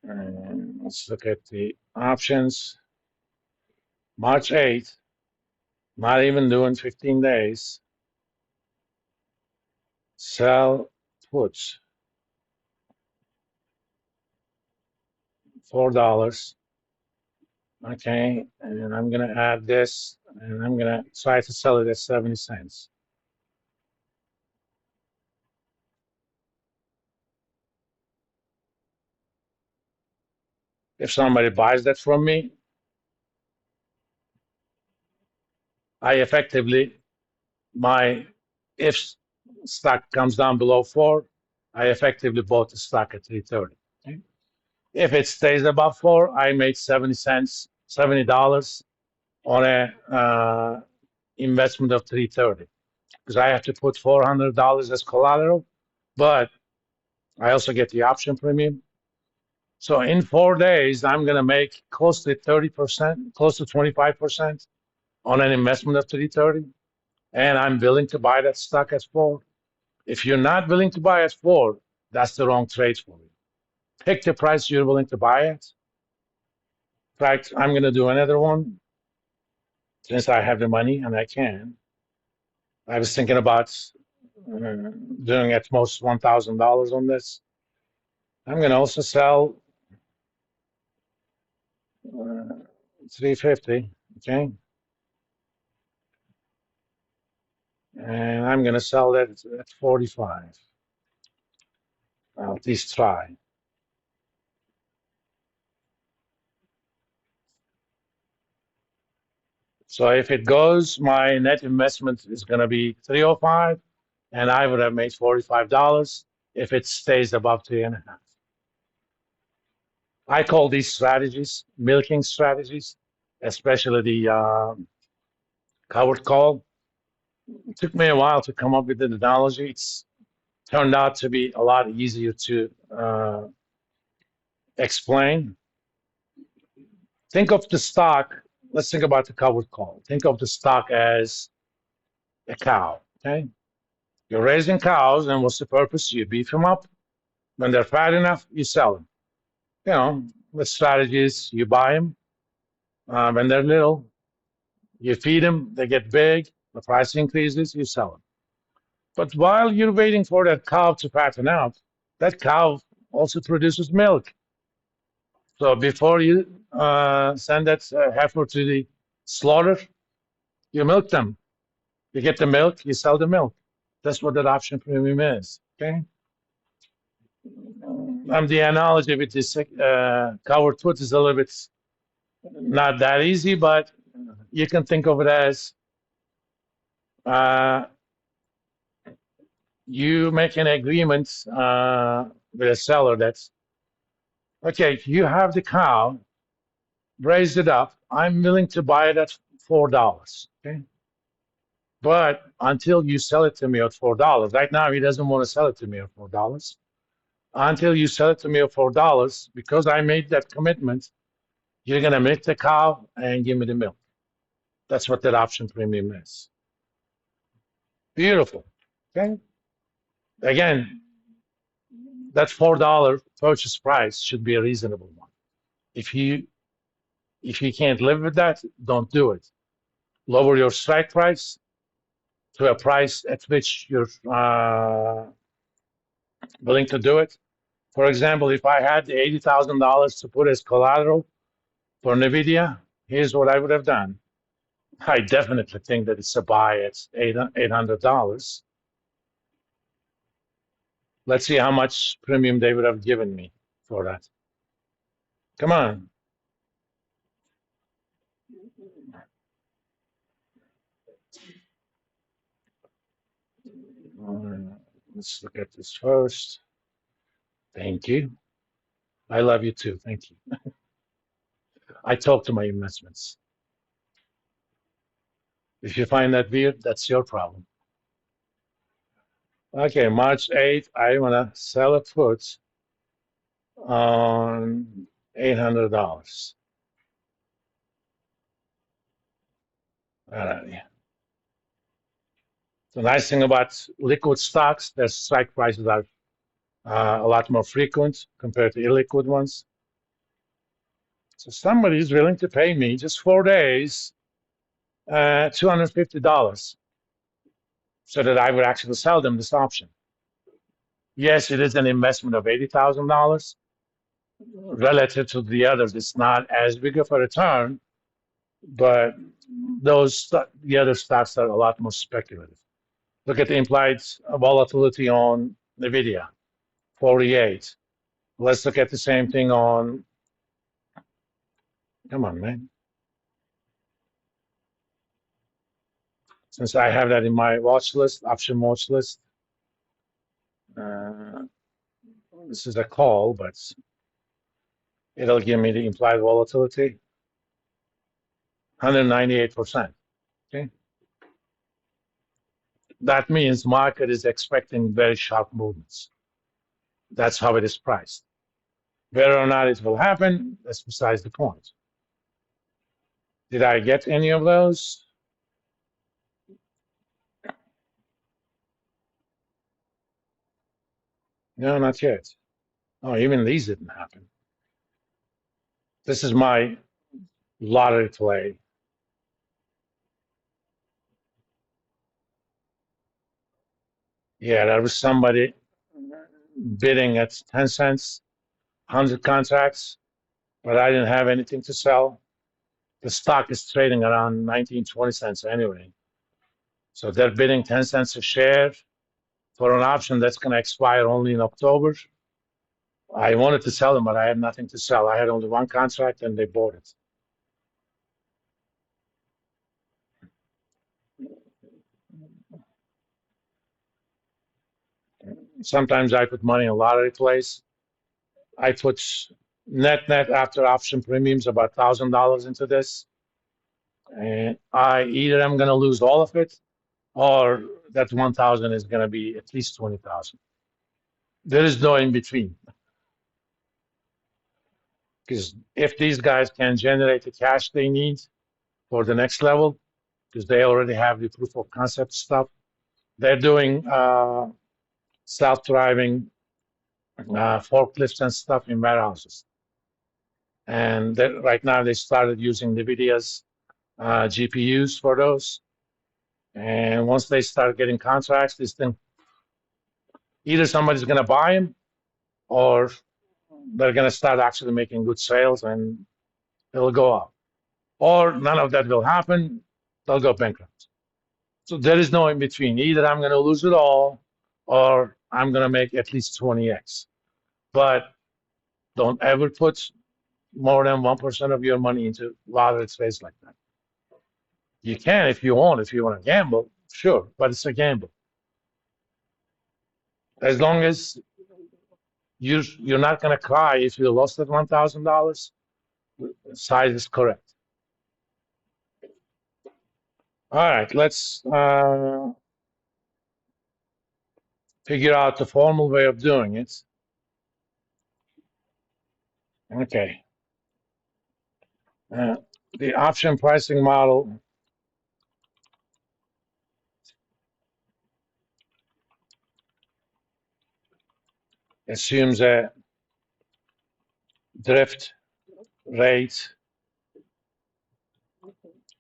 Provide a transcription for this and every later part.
And let's look at the options. March 8th, not even doing 15 days. Sell puts, $4. Okay, and I'm gonna add this, and I'm gonna try to sell it at 70 cents. If somebody buys that from me, I effectively, if stock comes down below 4, I effectively bought the stock at 330. Okay? If it stays above 4, I made 70 cents, $70 on a investment of 330 because I have to put $400 as collateral, but I also get the option premium. So in 4 days, I'm going to make close to 30%, close to 25% on an investment of 330, and I'm willing to buy that stock at 4. If you're not willing to buy at 4, that's the wrong trade for you. Pick the price you're willing to buy at. In fact, I'm going to do another one since I have the money and I can. I was thinking about doing at most $1,000 on this. I'm going to also sell 350, okay? And I'm going to sell that at 45. I'll at least try. So if it goes, my net investment is going to be 305, and I would have made $45 if it stays above 3.5. I call these strategies milking strategies, especially the covered call. It took me a while to come up with the analogy. It's turned out to be a lot easier to explain. Think of the stock. Let's think about the covered call. Think of the stock as a cow. Okay, you're raising cows, and what's the purpose? You beef them up. When they're fat enough, you sell them. You know, the strategy is you buy them when they're little, you feed them, they get big, the price increases, you sell them. But while you're waiting for that cow to fatten out, that cow also produces milk. So before you send that heifer to the slaughter, you milk them. You get the milk, you sell the milk. That's what that option premium is. Okay. The analogy with this covered put is a little bit not that easy, but you can think of it as you make an agreement with a seller that's okay. You have the cow, raise it up. I'm willing to buy it at $4. Okay, but until you sell it to me at $4, right now he doesn't want to sell it to me at $4. Until you sell it to me at $4, because I made that commitment, you're gonna milk the cow and give me the milk. That's what that option premium is. Beautiful. Okay. Again, that $4 purchase price should be a reasonable one. If you can't live with that, don't do it. Lower your strike price to a price at which you're willing to do it. For example, if I had the $80,000 to put as collateral for NVIDIA, here's what I would have done. I definitely think that it's a buy at $800. Let's see how much premium they would have given me for that. Come on. Let's look at this first. Thank you. I love you too. Thank you. I talk to my investments. If you find that weird, that's your problem. Okay, March 8th, I want to sell a put on $800. The nice thing about liquid stocks, their strike prices are a lot more frequent compared to illiquid ones. So somebody is willing to pay me just 4 days, $250, so that I would actually sell them this option. Yes, it is an investment of $80,000. Relative to the others, it's not as big of a return, but the other stocks are a lot more speculative. Look at the implied volatility on NVIDIA, 48. Let's look at the same thing on, come on, man. Since I have that in my watch list, option watch list, uh, this is a call, but it'll give me the implied volatility, 198%. Okay, that means market is expecting very sharp movements. That's how it is priced. Whether or not it will happen, that's besides the point. Did I get any of those? No, not yet. Oh, even these didn't happen. This is my lottery play. Yeah, there was somebody bidding at 10 cents, 100 contracts, but I didn't have anything to sell. The stock is trading around 19, 20 cents anyway. So they're bidding 10 cents a share for an option that's going to expire only in October. I wanted to sell them, but I had nothing to sell. I had only one contract and they bought it. Sometimes I put money in lottery plays. I put net after option premiums about $1,000 into this, and I either am going to lose all of it, or that 1,000 is going to be at least 20,000. There is no in between, because if these guys can generate the cash they need for the next level, because they already have the proof of concept stuff, they're doing self-driving forklifts and stuff in warehouses. And right now they started using NVIDIA's GPUs for those. And once they start getting contracts, this thing, either somebody's going to buy them or they're going to start actually making good sales and it'll go up. Or none of that will happen, they'll go bankrupt. So there is no in between. Either I'm going to lose it all or I'm going to make at least 20x. But don't ever put more than 1% of your money into lottery trades like that. You can if you want to gamble, sure, but it's a gamble. As long as you're not going to cry if you lost that $1,000, size is correct. All right, let's figure out the formal way of doing it. Okay. The option pricing model assumes a drift rate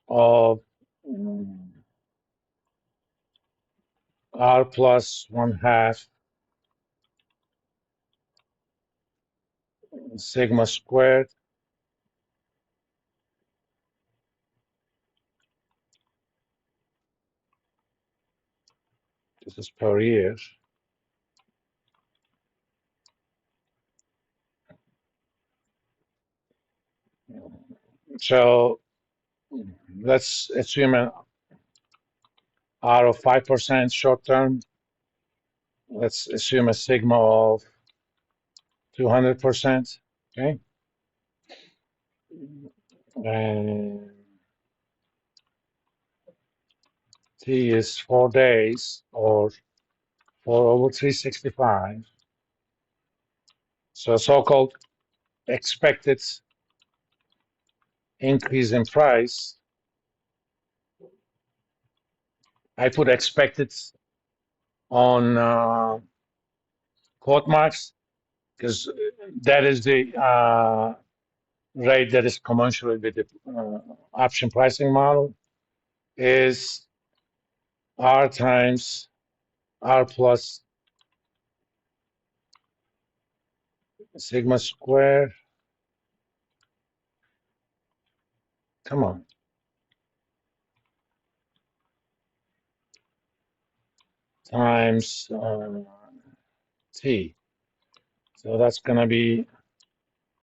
of R plus 1/2 sigma squared. This is per year. So let's assume an R of 5% short term. Let's assume a sigma of 200%. Okay. And T is 4 days or 4/365. So so-called expected increase in price. I put expected on quote marks because that is the rate that is commensurate with the option pricing model is R times R plus sigma square. Come on. Times T. So that's going to be